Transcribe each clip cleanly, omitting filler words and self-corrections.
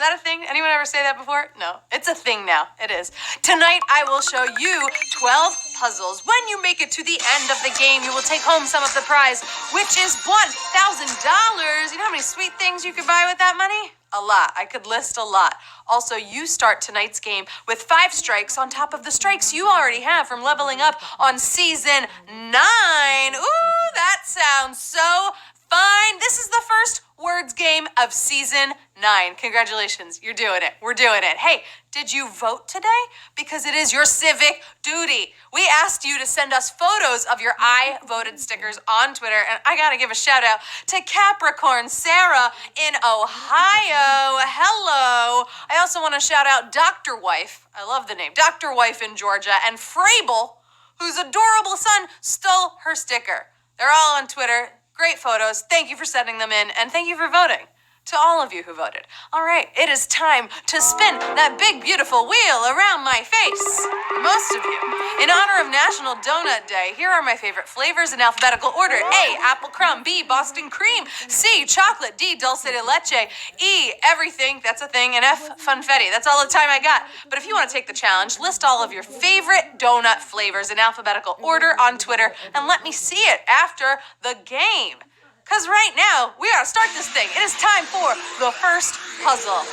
that a thing? Anyone ever say that before? No, it's a thing now. It is. Tonight, I will show you 12 puzzles. When you make it to the end of the game, you will take home some of the prize, which is $1,000. You know how many sweet things you could buy with that money? A lot. I could list a lot. Also, you start tonight's game with 5 strikes on top of the strikes you already have from leveling up on Season 9. Ooh, that sounds so fine. This is the first words game of Season 9. Congratulations, you're doing it. We're doing it. Hey, did you vote today? Because it is your civic duty. We asked you to send us photos of your I voted stickers on Twitter, and I gotta give a shout out to Capricorn Sarah in Ohio. Hello. I also want to shout out Dr. Wife. I love the name. Dr. Wife in Georgia, and Frable, whose adorable son stole her sticker. They're all on Twitter. Great photos. Thank you for sending them in, and thank you for voting. To all of you who voted. All right, it is time to spin that big, beautiful wheel around my face. For most of you. In honor of National Donut Day, here are my favorite flavors in alphabetical order. A, apple crumb. B, Boston cream. C, chocolate. D, dulce de leche. E, everything, that's a thing. And F, funfetti. That's all the time I got. But if you want to take the challenge, list all of your favorite donut flavors in alphabetical order on Twitter and let me see it after the game. Because right now, we gotta start this thing. It is time for the first puzzle.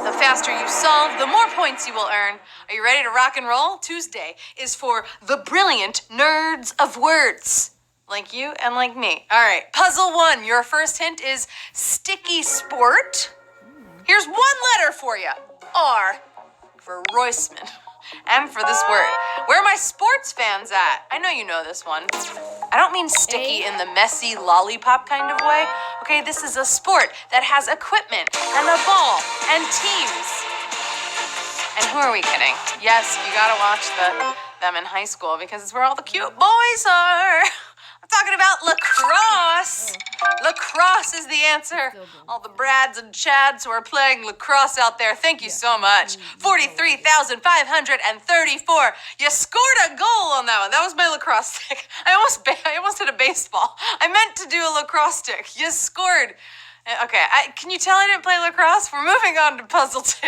The faster you solve, the more points you will earn. Are you ready to rock and roll? Tuesday is for the brilliant nerds of words. Like you and like me. All right, puzzle 1. Your first hint is sticky sport. Here's one letter for you. R for Roisman. And for this word. Where are my sports fans at? I know you know this one. I don't mean sticky in the messy lollipop kind of way. Okay, this is a sport that has equipment and a ball and teams. And who are we kidding? Yes, you gotta watch them in high school because it's where all the cute boys are. I'm talking about lacrosse. Lacrosse is the answer. All the Brads and Chads who are playing lacrosse out there, thank you so much. 43,534. You scored a goal on that one. That was my lacrosse stick. I almost hit a baseball. I meant to do a lacrosse stick. You scored. Okay, can you tell I didn't play lacrosse? We're moving on to puzzle 2.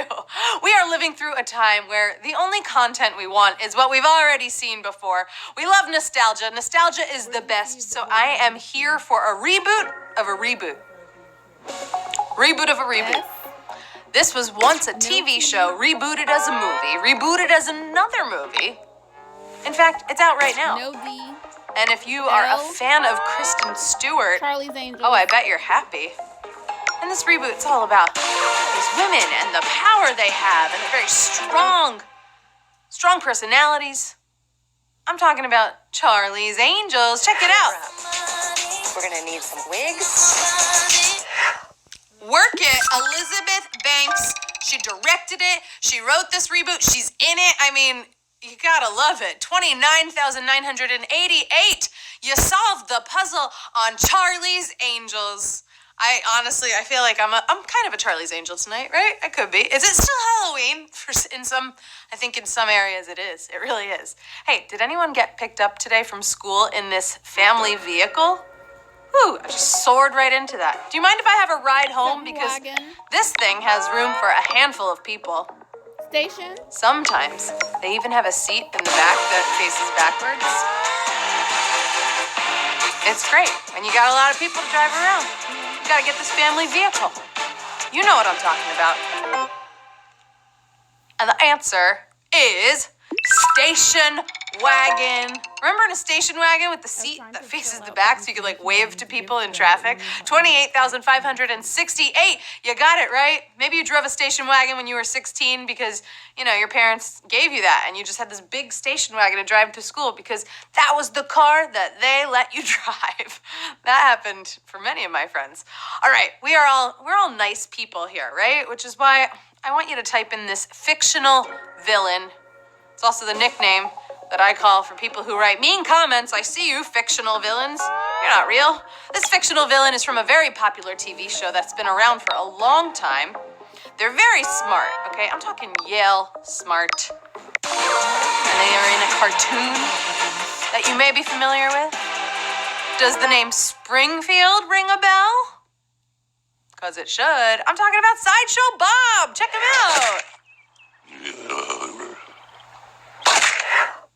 We are living through a time where the only content we want is what we've already seen before. We love nostalgia. Nostalgia is the best, so I am here for a reboot of a reboot. Reboot of a reboot. This was once a TV show rebooted as a movie, rebooted as another movie. In fact, it's out right now. No D. And if you are a fan of Kristen Stewart, Charlie's Angels. Oh, I bet you're happy. And this reboot's all about these women and the power they have and the very strong personalities. I'm talking about Charlie's Angels. Check it out. We're gonna need some wigs. Work it. Elizabeth Banks. She directed it. She wrote this reboot. She's in it. I mean, you gotta love it. 29,988. You solved the puzzle on Charlie's Angels. I feel like I'm kind of a Charlie's Angel tonight, right? I could be. Is it still Halloween? I think in some areas it is. It really is. Hey, did anyone get picked up today from school in this family vehicle? Whew, I just soared right into that. Do you mind if I have a ride home? Because this thing has room for a handful of people. Station. Sometimes they even have a seat in the back that faces backwards. It's great when you got a lot of people to drive around. You gotta get this family vehicle. You know what I'm talking about. And the answer is station wagon. Remember in a station wagon with the seat that faces the back so you could wave to people in traffic? 28,568. You got it, right? Maybe you drove a station wagon when you were 16 because, your parents gave you that and you just had this big station wagon to drive to school because that was the car that they let you drive. That happened for many of my friends. All right, we're all nice people here, right? Which is why I want you to type in this fictional villain. It's also the nickname that I call for people who write mean comments. I see you, fictional villains. You're not real. This fictional villain is from a very popular TV show that's been around for a long time. They're very smart, okay? I'm talking Yale smart. And they are in a cartoon that you may be familiar with. Does the name Springfield ring a bell? Because it should. I'm talking about Sideshow Bob. Check him out.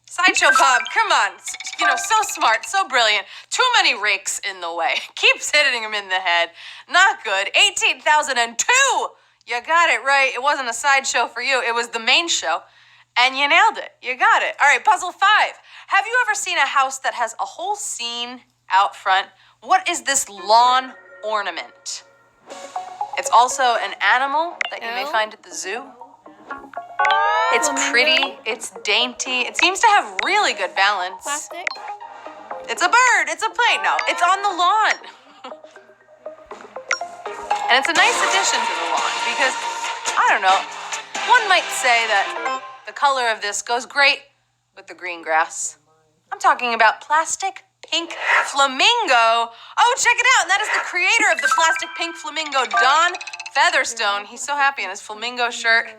Sideshow Bob, come on. You know, so smart, so brilliant. Too many rakes in the way. Keeps hitting him in the head. Not good. 18,002. You got it right. It wasn't a sideshow for you. It was the main show. And you nailed it. You got it. All right, puzzle 5. Have you ever seen a house that has a whole scene out front? What is this lawn ornament? It's also an animal that you may find at the zoo. It's pretty, it's dainty, it seems to have really good balance. Plastic? It's a bird, it's a plane. No, it's on the lawn. And it's a nice addition to the lawn because, I don't know, one might say that the color of this goes great with the green grass. I'm talking about Plastic Pink Flamingo. Oh, check it out. And that is the creator of the Plastic Pink Flamingo, Don Featherstone. He's so happy in his flamingo shirt.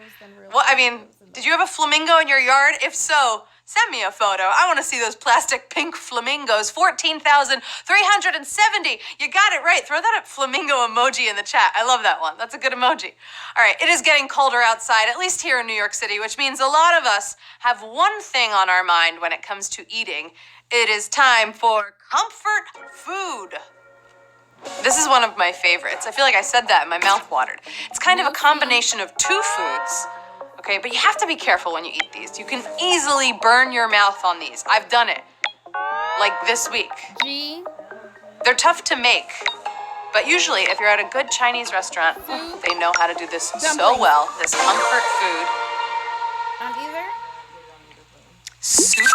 What, I mean, did you have a flamingo in your yard? If so, send me a photo. I want to see those plastic pink flamingos. 14,370. You got it right. Throw that flamingo emoji in the chat. I love that one. That's a good emoji. All right, it is getting colder outside, at least here in New York City, which means a lot of us have one thing on our mind when it comes to eating. It is time for comfort food. This is one of my favorites. I feel like I said that and my mouth watered. It's kind of a combination of two foods. Okay, but you have to be careful when you eat these. You can easily burn your mouth on these. I've done it. Like this week. G. They're tough to make. But usually, if you're at a good Chinese restaurant, they know how to do this so well. This comfort food. On either? Soup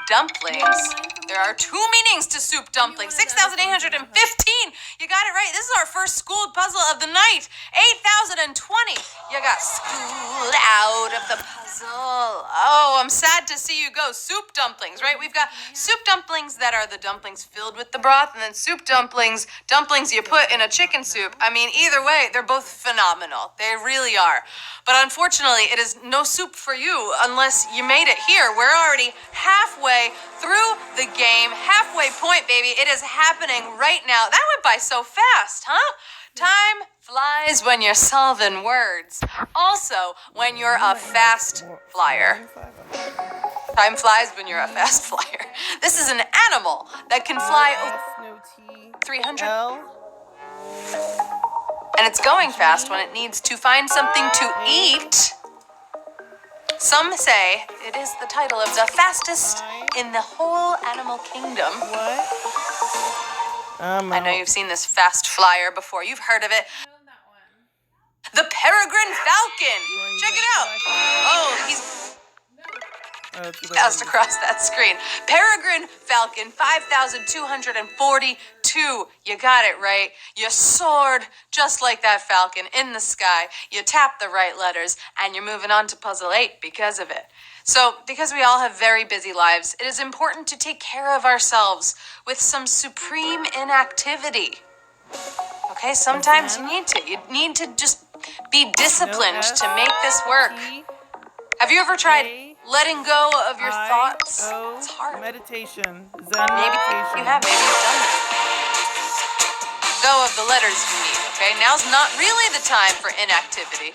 dumplings. There are two meanings to soup dumplings. 6,815. You got it right. This is our first schooled puzzle of the night. 8,020. You got schooled out of the puzzle. Oh, I'm sad to see you go. Soup dumplings, right? We've got soup dumplings that are the dumplings filled with the broth, and then soup dumplings you put in a chicken soup. I mean, either way, they're both phenomenal. They really are. But unfortunately, it is no soup for you unless you made it here. We're already halfway through the game. Halfway point, baby. It is happening right now. That went by so fast, huh? Time flies when you're solving words. Also, when you're a fast flyer. Time flies when you're a fast flyer. This is an animal that can fly over 300. And it's going fast when it needs to find something to eat. Some say it is the title of the fastest in the whole animal kingdom. What? I know you've seen this fast flyer before. You've heard of it. The peregrine falcon. Check it out. Oh, he's fast across that screen. Peregrine falcon, 5,242. You got it right. You soared just like that falcon in the sky. You tapped the right letters, and you're moving on to puzzle 8 because of it. So, because we all have very busy lives, it is important to take care of ourselves with some supreme inactivity. Okay, sometimes you need to. You need to just be disciplined to make this work. Have you ever tried letting go of your thoughts? It's hard. Meditation. Zen Maybe meditation. you have. Maybe you've done that. Go of the letters you need. Okay, now's not really the time for inactivity.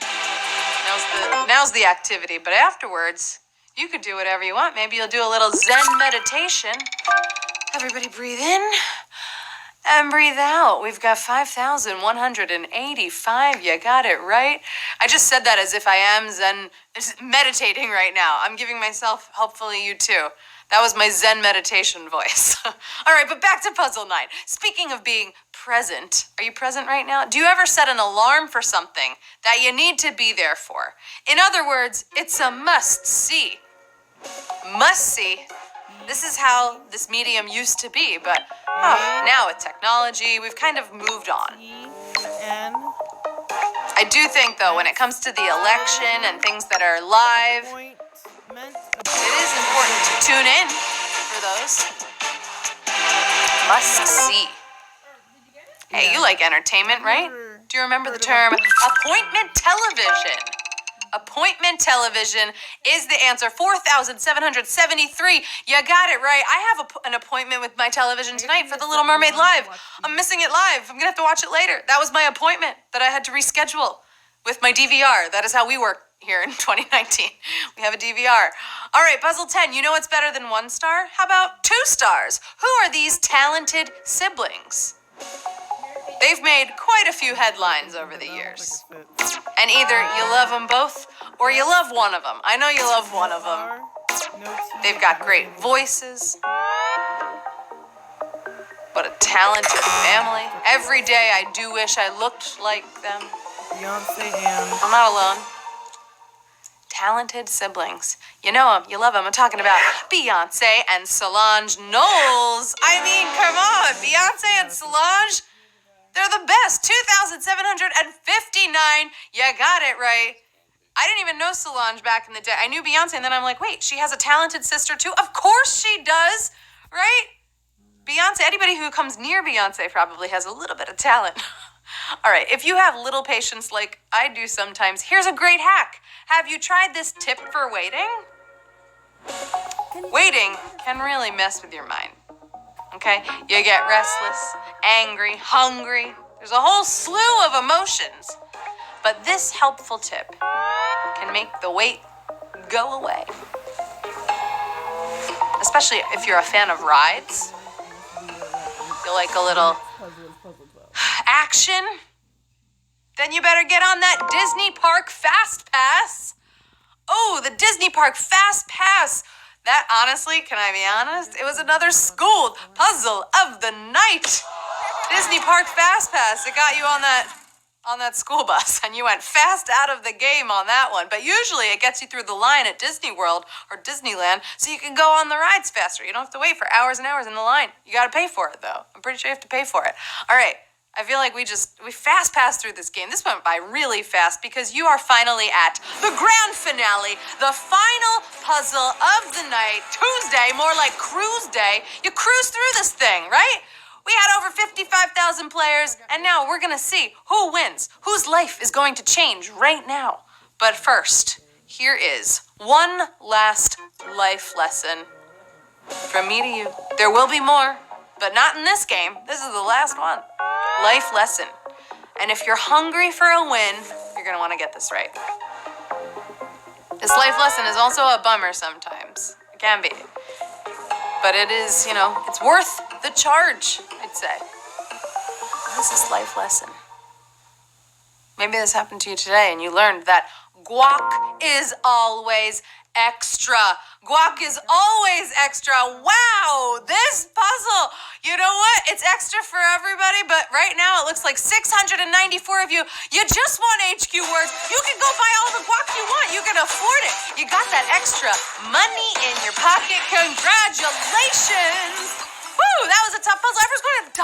Now's the activity, but afterwards, you could do whatever you want. Maybe you'll do a little Zen meditation. Everybody breathe in and breathe out. We've got 5,185. You got it right. I just said that as if I am Zen meditating right now. I'm giving myself, hopefully you too. That was my Zen meditation voice. All right, but back to puzzle 9. Speaking of being present, are you present right now? Do you ever set an alarm for something that you need to be there for? In other words, it's a must-see. Must-see. This is how this medium used to be, but now with technology, we've kind of moved on. I do think, though, when it comes to the election and things that are live, it is important to tune in for those. Must see. Hey, you like entertainment, right? Do you remember the term appointment television? Appointment television is the answer. 4,773. You got it right. I have an appointment with my television tonight for The Little Mermaid Live. I'm missing it live. I'm going to have to watch it later. That was my appointment that I had to reschedule with my DVR. That is how we work here in 2019. We have a DVR. All right, puzzle 10. You know what's better than 1 star? How about 2 stars? Who are these talented siblings? They've made quite a few headlines over the years. And either you love them both or you love one of them. I know you love one of them. They've got great voices. What a talented family. Every day I do wish I looked like them. Beyonce and... I'm not alone. Talented siblings. You know them, you love them. I'm talking about Beyonce and Solange Knowles. I mean, come on. Beyonce and Solange, they're the best. 2,759. You got it right. I didn't even know Solange back in the day. I knew Beyonce, and then I'm like, wait, she has a talented sister too? Of course she does, right? Beyonce, anybody who comes near Beyonce probably has a little bit of talent. All right, if you have little patience like I do sometimes, here's a great hack. Have you tried this tip for waiting? Waiting can really mess with your mind, okay? You get restless, angry, hungry. There's a whole slew of emotions. But this helpful tip can make the wait go away. Especially if you're a fan of rides. You like a little action? Then you better get on that Disney Park Fast Pass. Oh, the Disney Park Fast Pass. That, honestly, can I be honest? It was another school puzzle of the night. Disney Park Fast Pass. It got you on that school bus, and you went fast out of the game on that one. But usually it gets you through the line at Disney World or Disneyland so you can go on the rides faster. You don't have to wait for hours and hours in the line. You got to pay for it, though. I'm pretty sure you have to pay for it. All right. I feel like we fast passed through this game. This went by really fast because you are finally at the grand finale, the final puzzle of the night. Tuesday, more like cruise day. You cruise through this thing, right? We had over 55,000 players, and now we're gonna see who wins, whose life is going to change right now. But first, here is one last life lesson from me to you. There will be more, but not in this game. This is the last one. Life lesson. And if you're hungry for a win, you're gonna wanna get this right. This life lesson is also a bummer sometimes. It can be. But it is, it's worth the charge, I'd say. What is this life lesson? Maybe this happened to you today and you learned that guac is always extra. Guac is always extra. Wow, this puzzle. You know what? It's extra for everybody, but right now it looks like 694 of you. You just want HQ words. You can go buy all the guac you want. You can afford it. You got that extra money in your pocket. Congratulations. Woo, that was a tough puzzle. Everyone's going to $1.45.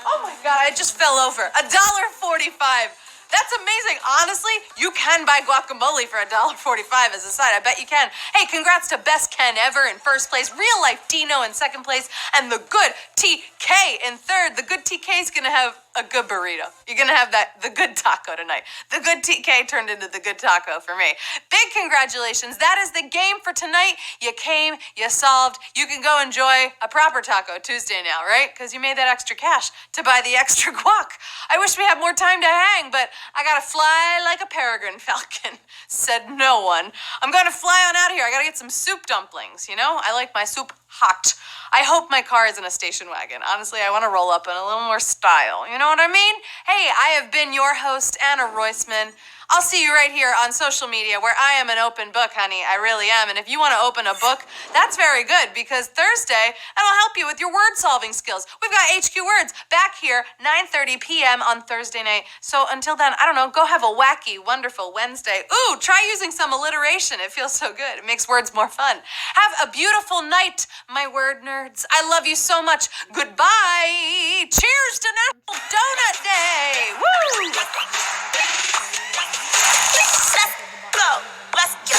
Oh my God, I just fell over. $1.45. That's amazing. Honestly, you can buy guacamole for $1.45 as a side. I bet you can. Hey, congrats to Best Ken Ever in first place, Real Life Dino in second place, and the Good TK in third. The Good TK is going to have a good burrito. You're going to have the good taco tonight. The Good TK turned into the good taco for me. Big congratulations. That is the game for tonight. You came, you solved. You can go enjoy a proper Taco Tuesday now, right? Because you made that extra cash to buy the extra guac. I wish we had more time to hang, but I gotta fly like a peregrine falcon, said no one. I'm gonna fly on out of here. I gotta get some soup dumplings, I like my soup hot. I hope my car isn't a station wagon. Honestly, I want to roll up in a little more style. You know what I mean? Hey, I have been your host, Anna Roisman. I'll see you right here on social media where I am an open book, honey. I really am. And if you want to open a book, that's very good because Thursday, that'll help you with your word solving skills. We've got HQ Words back here, 9:30 p.m. on Thursday night. So until then, I don't know, go have a wacky, wonderful Wednesday. Ooh, try using some alliteration. It feels so good. It makes words more fun. Have a beautiful night, my word nerds. I love you so much. Goodbye. Cheers to National Donut Day. Woo! Let's go. Let's go.